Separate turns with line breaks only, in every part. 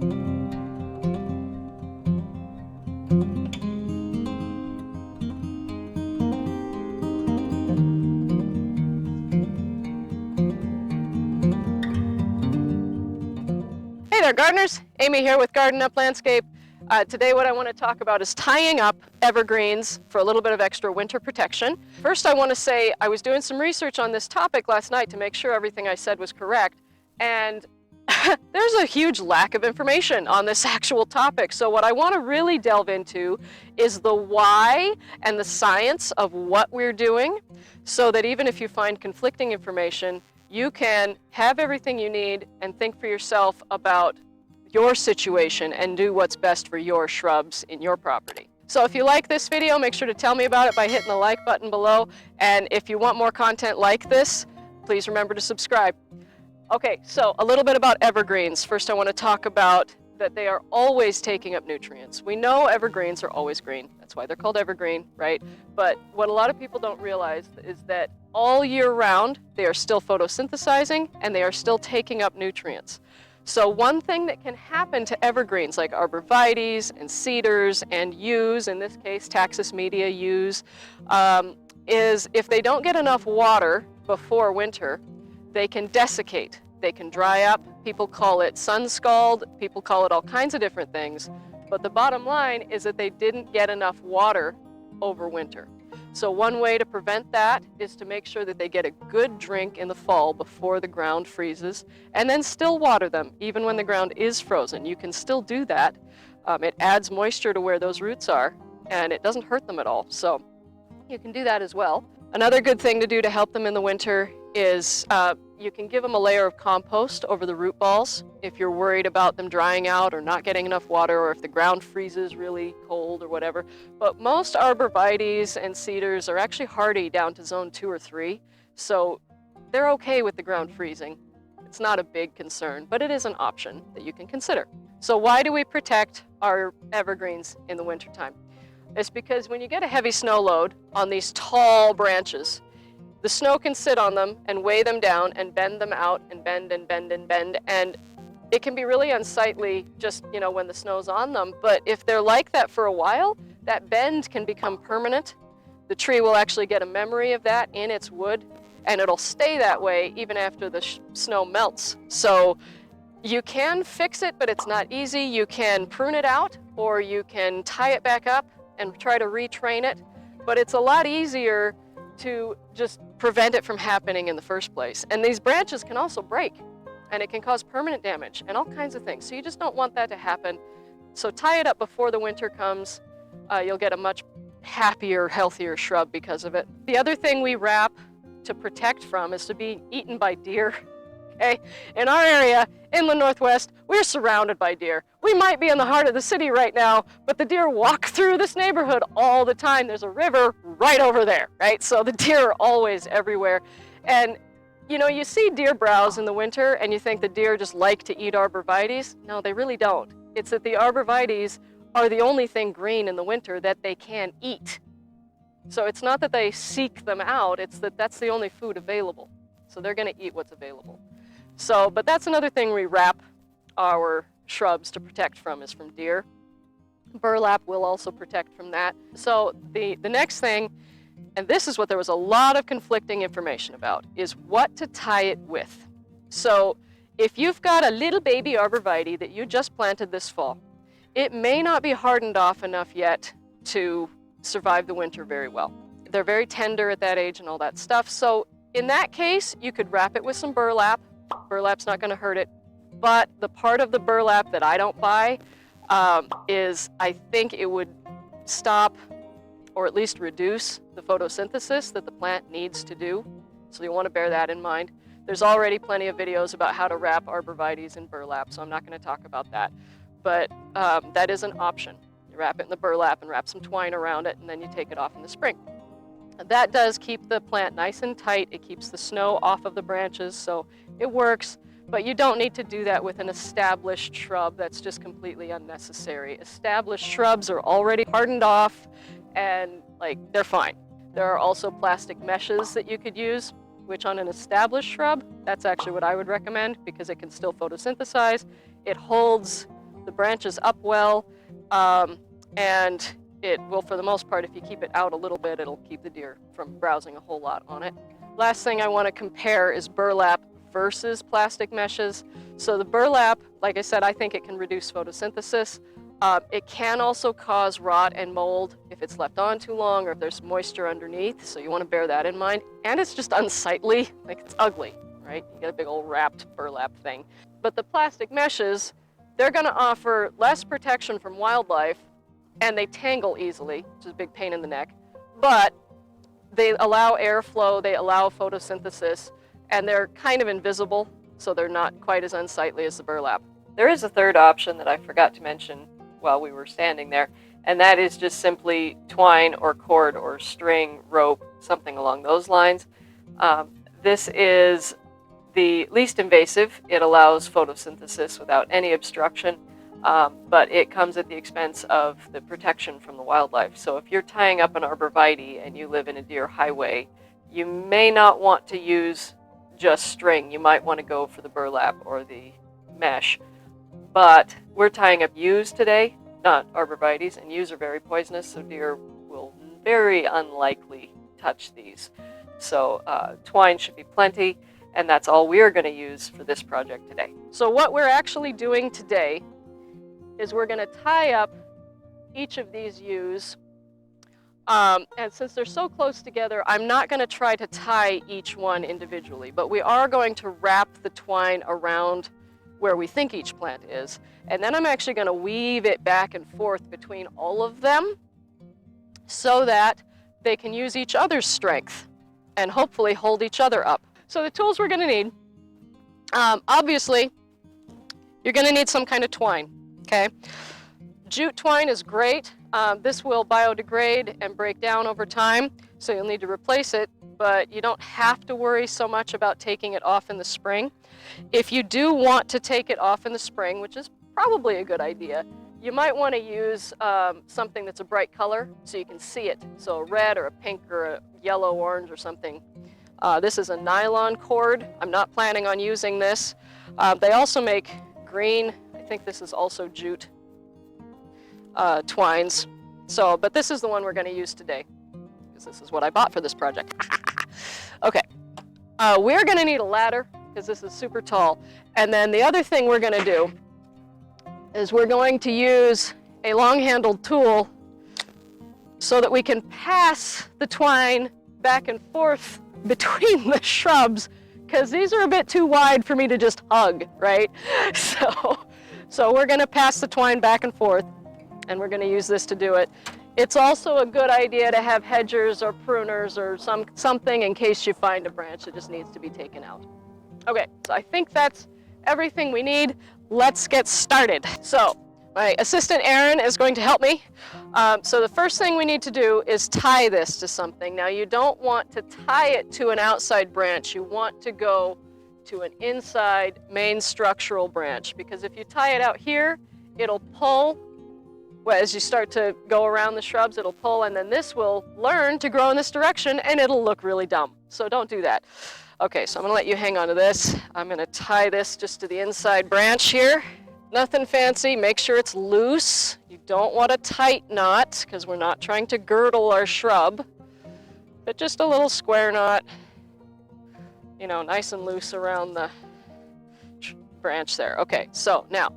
Hey there, gardeners. Amy here with Garden Up Landscape. Today what I want to talk about is tying up evergreens for a little bit of extra winter protection. First, I want to say I was doing some research on this topic last night to make sure everything I said was correct, and there's a huge lack of information on this actual topic. So what I want to really delve into is the why and the science of what we're doing, so that even if you find conflicting information, you can have everything you need and think for yourself about your situation and do what's best for your shrubs in your property. So if you like this video, make sure to tell me about it by hitting the like button below. And if you want more content like this, please remember to subscribe. Okay, so a little bit about evergreens. First, I want to talk about that they are always taking up nutrients. We know evergreens are always green. That's why they're called evergreen, right? But what a lot of people don't realize is that all year round, they are still photosynthesizing and they are still taking up nutrients. So one thing that can happen to evergreens like Arborvitaes and Cedars and Yews, in this case Taxus media Yews, is if they don't get enough water before winter, they can desiccate. They can dry up. People call it sun scald. People call it all kinds of different things. But the bottom line is that they didn't get enough water over winter. So one way to prevent that is to make sure that they get a good drink in the fall before the ground freezes, and then still water them even when the ground is frozen. You can still do that. It adds moisture to where those roots are, and it doesn't hurt them at all. So you can do that as well. Another good thing to do to help them in the winter is you can give them a layer of compost over the root balls if you're worried about them drying out or not getting enough water, or if the ground freezes really cold or whatever. But most Arborvitaes and Cedars are actually hardy down to zone 2 or 3, so they're okay with the ground freezing. It's not a big concern, but it is an option that you can consider. So why do we protect our evergreens in the wintertime? It's because when you get a heavy snow load on these tall branches, the snow can sit on them and weigh them down and bend them out and bend and bend and bend. And it can be really unsightly just, when the snow's on them. But if they're like that for a while, that bend can become permanent. The tree will actually get a memory of that in its wood, and it'll stay that way even after the snow melts. So you can fix it, but it's not easy. You can prune it out, or you can tie it back up and try to retrain it. But it's a lot easier to just prevent it from happening in the first place. And these branches can also break, and it can cause permanent damage and all kinds of things. So you just don't want that to happen. So tie it up before the winter comes. You'll get a much happier, healthier shrub because of it. The other thing we wrap to protect from is to be eaten by deer. Okay? In our area, inland Northwest, we're surrounded by deer. We might be in the heart of the city right now, but the deer walk through this neighborhood all the time. There's a river right over there, right? So the deer are always everywhere. And you see deer browse in the winter and you think the deer just like to eat Arborvitaes. No, they really don't. It's that the Arborvitaes are the only thing green in the winter that they can eat. So it's not that they seek them out, it's that that's the only food available. So they're gonna eat what's available. So, but that's another thing we wrap our shrubs to protect from, is from deer. Burlap will also protect from that. So the next thing, and this is what there was a lot of conflicting information about, is what to tie it with. So if you've got a little baby Arborvitae that you just planted this fall, it may not be hardened off enough yet to survive the winter very well. They're very tender at that age and all that stuff. So in that case, you could wrap it with some burlap. Burlap's not going to hurt it. But the part of the burlap that I don't buy is I think it would stop or at least reduce the photosynthesis that the plant needs to do. So you want to bear that in mind. There's already plenty of videos about how to wrap Arborvitaes in burlap, so I'm not going to talk about that. But that is an option. You wrap it in the burlap and wrap some twine around it, and then you take it off in the spring. That does keep the plant nice and tight. It keeps the snow off of the branches, so it works. But you don't need to do that with an established shrub. That's just completely unnecessary. Established shrubs are already hardened off, and they're fine. There are also plastic meshes that you could use, which on an established shrub, that's actually what I would recommend because it can still photosynthesize. It holds the branches up well, and it will, for the most part, if you keep it out a little bit, it'll keep the deer from browsing a whole lot on it. Last thing I want to compare is burlap versus plastic meshes. So the burlap, like I said, I think it can reduce photosynthesis. It can also cause rot and mold if it's left on too long or if there's moisture underneath, so you want to bear that in mind. And it's just unsightly, like it's ugly, right? You get a big old wrapped burlap thing. But the plastic meshes, they're going to offer less protection from wildlife, and they tangle easily, which is a big pain in the neck, but they allow airflow, they allow photosynthesis, and they're kind of invisible, so they're not quite as unsightly as the burlap. There is a third option that I forgot to mention while we were standing there, and that is just simply twine or cord or string, rope, something along those lines. This is the least invasive. It allows photosynthesis without any obstruction, but it comes at the expense of the protection from the wildlife. So if you're tying up an arborvitae and you live in a deer highway, you may not want to use just string. You might want to go for the burlap or the mesh. But we're tying up yews today, not arborvitaes, and yews are very poisonous, so deer will very unlikely touch these. So twine should be plenty, and that's all we're going to use for this project today. So what we're actually doing today is we're going to tie up each of these yews, and since they're so close together, I'm not going to try to tie each one individually, but we are going to wrap the twine around where we think each plant is, and then I'm actually going to weave it back and forth between all of them so that they can use each other's strength and hopefully hold each other up. So the tools we're going to need, obviously, you're going to need some kind of twine, okay? Jute twine is great. This will biodegrade and break down over time, so you'll need to replace it, but you don't have to worry so much about taking it off in the spring. If you do want to take it off in the spring, which is probably a good idea, you might want to use something that's a bright color so you can see it. So a red or a pink or a yellow, orange or something. This is a nylon cord. I'm not planning on using this. They also make green. I think this is also jute twines. So, but this is the one we're going to use today because this is what I bought for this project. Okay, we're going to need a ladder because this is super tall. And then the other thing we're going to do is we're going to use a long-handled tool so that we can pass the twine back and forth between the shrubs, because these are a bit too wide for me to just hug, right? So we're going to pass the twine back and forth, and we're going to use this to do it. It's also a good idea to have hedgers or pruners or something in case you find a branch that just needs to be taken out. Okay, so I think that's everything we need. Let's get started. So my assistant Erin is going to help me. So the first thing we need to do is tie this to something. Now you don't want to tie it to an outside branch. You want to go to an inside main structural branch, because if you tie it out here, it'll pull. Well, as you start to go around the shrubs, it'll pull, and then this will learn to grow in this direction, and it'll look really dumb. So don't do that. Okay, so I'm gonna let you hang on to this. I'm gonna tie this just to the inside branch here. Nothing fancy, make sure it's loose. You don't want a tight knot, because we're not trying to girdle our shrub, but just a little square knot, you know, nice and loose around the branch there. Okay, so now,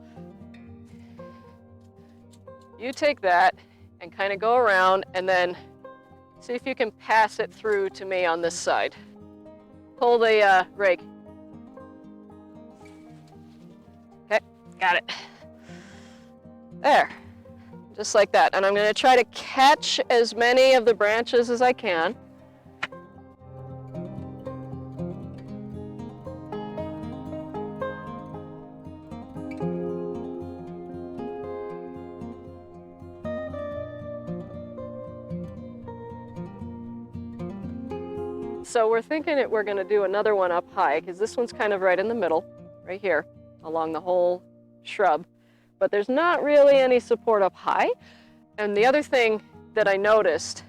you take that and kind of go around and then see if you can pass it through to me on this side. Pull the rake. Okay, got it. There, just like that. And I'm going to try to catch as many of the branches as I can. So we're thinking that we're going to do another one up high, because this one's kind of right in the middle, right here, along the whole shrub. But there's not really any support up high. And the other thing that I noticed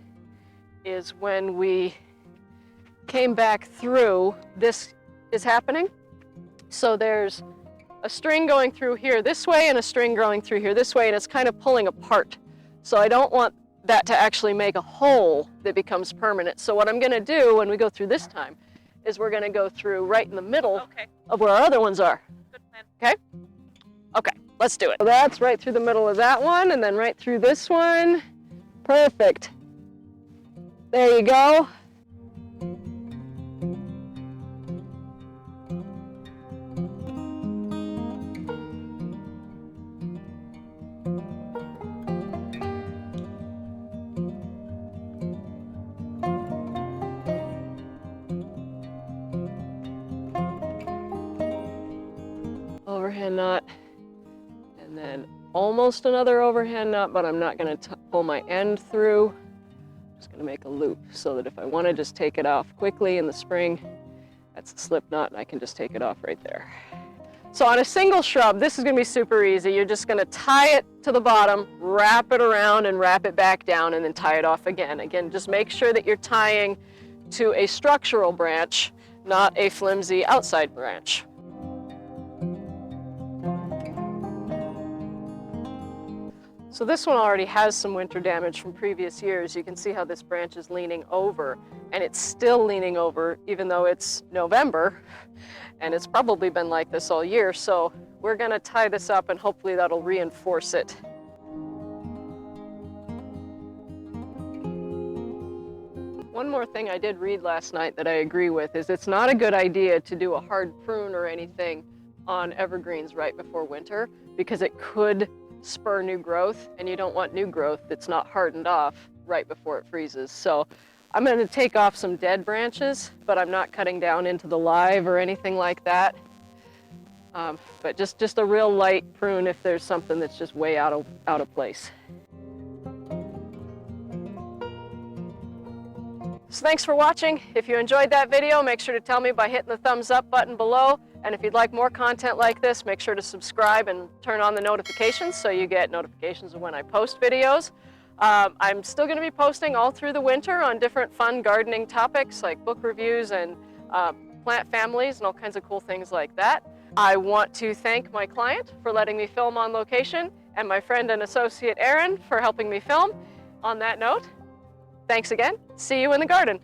is when we came back through, this is happening. So there's a string going through here this way and a string going through here this way, and it's kind of pulling apart. So I don't want that to actually make a hole that becomes permanent. So what I'm gonna do when we go through this time is we're gonna go through right in the middle of where our other ones are.
Good plan.
Okay? Okay, let's do it. So that's right through the middle of that one, and then right through this one. Perfect. There you go. Overhand knot, and then almost another overhand knot, but I'm not going to pull my end through. I'm just going to make a loop so that if I want to just take it off quickly in the spring, that's a slip knot, and I can just take it off right there. So on a single shrub, this is going to be super easy. You're just going to tie it to the bottom, wrap it around, and wrap it back down, and then tie it off again. Again, just make sure that you're tying to a structural branch, not a flimsy outside branch. So this one already has some winter damage from previous years. You can see how this branch is leaning over, and it's still leaning over even though it's November, and it's probably been like this all year. So we're gonna tie this up and hopefully that'll reinforce it. One more thing I did read last night that I agree with is it's not a good idea to do a hard prune or anything on evergreens right before winter, because it could spur new growth, and you don't want new growth that's not hardened off right before it freezes. So I'm going to take off some dead branches, but I'm not cutting down into the live or anything like that. But just a real light prune if there's something that's just way out of place. So thanks for watching. If you enjoyed that video, make sure to tell me by hitting the thumbs up button below. And if you'd like more content like this, make sure to subscribe and turn on the notifications so you get notifications of when I post videos. I'm still going to be posting all through the winter on different fun gardening topics like book reviews and plant families and all kinds of cool things like that. I want to thank my client for letting me film on location, and my friend and associate Erin for helping me film. On that note, thanks again. See you in the garden.